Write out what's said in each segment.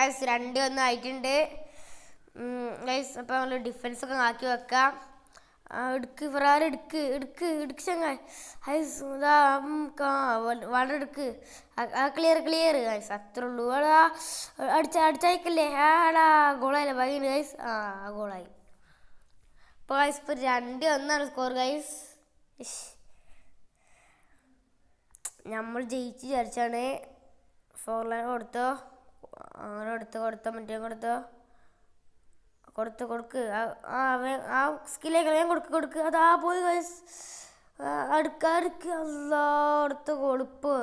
Guys 2-1 ആയിട്ടുണ്ട് guys. അപ്പോൾ നമ്മൾ ഡിഫൻസൊക്കെ ആക്കി വെക്കാം. എടുക്ക് ഫെറാറി, എടുക്ക് എടുക്ക് എടുക്ക് ചങ്ങായി. ഗൈസ് ഇതാ വളരെ എടുക്ക്. Clear guys. അത്രേ ഉള്ളൂ. എടാ അടിച്ചയക്കല്ലേ. ആടാ ഗോളായില്ലേ ഭംഗി ഗൈസ്. ഗോളായി. അപ്പോൾ ഗൈസ് ഇപ്പോൾ 2-1 സ്കോർ ഗൈസ്. നമ്മൾ ജയിച്ച് വിചാരിച്ചാണ്. 4 ലൈൻ കൊടുത്തോ, അങ്ങനെ കൊടുത്തോ മറ്റേ കൊടുക്ക്. ആ സ്കില്ലേക്ക് വേഗം കൊടുക്ക്. അതാ പോയി ഗൈസ്. അടുക്ക്. അല്ലോ അടുത്ത് കൊടുപ്പ്.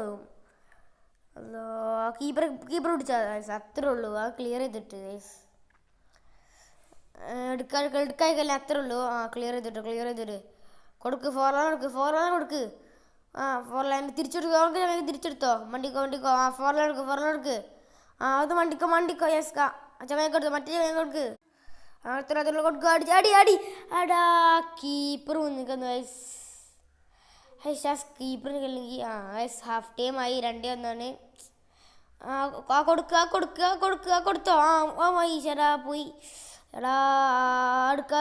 അല്ലോ കീപ്പർ പിടിച്ചാൽ ഗൈസ്. അത്രേ ഉള്ളൂ. ക്ലിയർ ചെയ്തിട്ട് ഗൈസ്. എടുക്കായിക്കല്ലേ. അത്രേ ഉള്ളൂ. ക്ലിയർ ചെയ്തിട്ട് കൊടുക്ക്. 4 ലൈൻ കൊടുക്ക്. 4 ലൈൻ തിരിച്ചെടുത്തോ. വണ്ടിക്കോ. 4 ലൈൻ കൊടുക്ക്. അത് വണ്ടിക്കോ യെസ്. ചങ്ങ കൊടുത്തു. മറ്റേ ചങ്ങ കൊടുക്ക്. അടുത്തുള്ള കൊടുക്കുക. അടി. അടാ കീപ്പർ വന്നിരിക്കുന്നു ഗൈസ്. കീപ്പറിന് കളില്ലെങ്കിൽ ഹാഫ് ടൈം ആയി. 2-1 കൊടുത്തോ. ഈശ്വരാ പോയി. എടാ അടുക്ക്.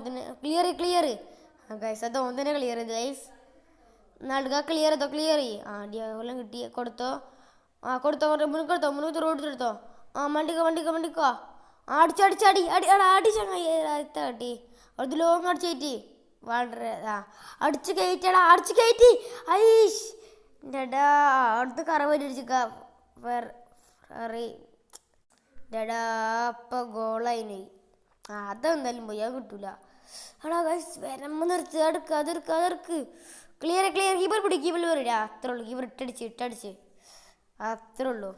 തന്നെ ക്ലിയർ ഗൈസ്. അത് ഓൻ തന്നെ ക്ലിയർ ചെയ്ത് ഗൈസ്. നടുക ക്ലിയർ ചെയ്യും. അടിയെല്ലാം കിട്ടി. കൊടുത്തോ. മുന്നൂറ് റോഡ് എടുത്തോ. വണ്ടിക്കോ. അടി ചങ്ങായി. അത് ലോങ് അടിച്ചേറ്റി വളരെ അടിച്ച് കയറ്റി. ഐഷ് ഡാ അടുത്ത് കറവടിച്ചിക്കാ. ഇപ്പം ഗോളായിന്. അതെന്തായാലും പോയി. അത് കിട്ടൂല. എടാ ഗൈസ് വരമ്പ് നിർത്തി. അതെടുക്ക്. ക്ലിയർ. കീപ്പർ വരിക. അത്രേ ഉള്ളൂ. കീപ്പർ ഇട്ടടിച്ച് അത്രേ ഉള്ളൂ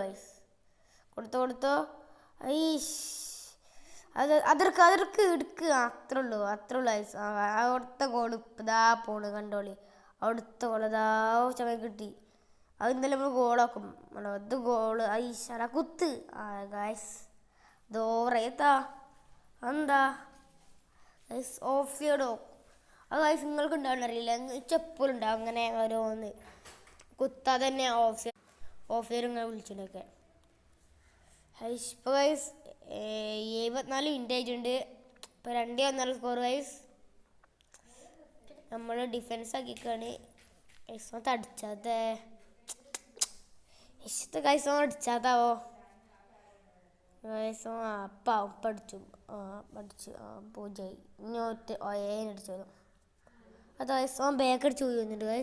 ഗൈസ്. കൊടുത്തോ. ഐഷ് അതെടുക്ക്. എടുക്ക്. അത്രേ ഉള്ളൂ ഗൈസ്. അവിടുത്തെ ഗോള് ഇതാ പോണ് കണ്ടോളി. അവിടുത്തെ ഗോൾ അതാ ചങ്ങ കിട്ടി. അത് ഇന്നലെ നമ്മൾ ഗോളാക്കും. അത് ഗോള്. ഐശ്വര കുത്ത് ഗൈസ്. ദോറേത്താ എന്താ ഗൈസ്. ഓഫ് ചെയ്യടോ. അത് ഗൈസ് നിങ്ങൾക്ക് ഉണ്ടാവണം അറിയില്ല. ചെപ്പോഴും ഉണ്ടാവും അങ്ങനെ ഓരോന്ന് കുത്താതെ തന്നെ ഓഫ് ചെയ്ത് ഇങ്ങനെ വിളിച്ചിട്ടൊക്കെ. ഇപ്പോൾ ഗൈസ് 74 മിനിറ്റ് ആയിട്ടുണ്ട്. ഇപ്പോൾ 2-1 സ്കോർ ഗൈസ്. നമ്മൾ ഡിഫൻസ് ആക്കിക്കാണ്. അടിച്ചാത്തേ ഗൈസ്. അടിച്ചാത്താവോ ഗൈസ്. പഠിച്ചു പൂജയായി. ഇനി ഒറ്റ അടിച്ചോ. അത് ഗൈസ് ബാക്ക് അടിച്ച് പോയി വന്നിട്ട് ഗൈസ്.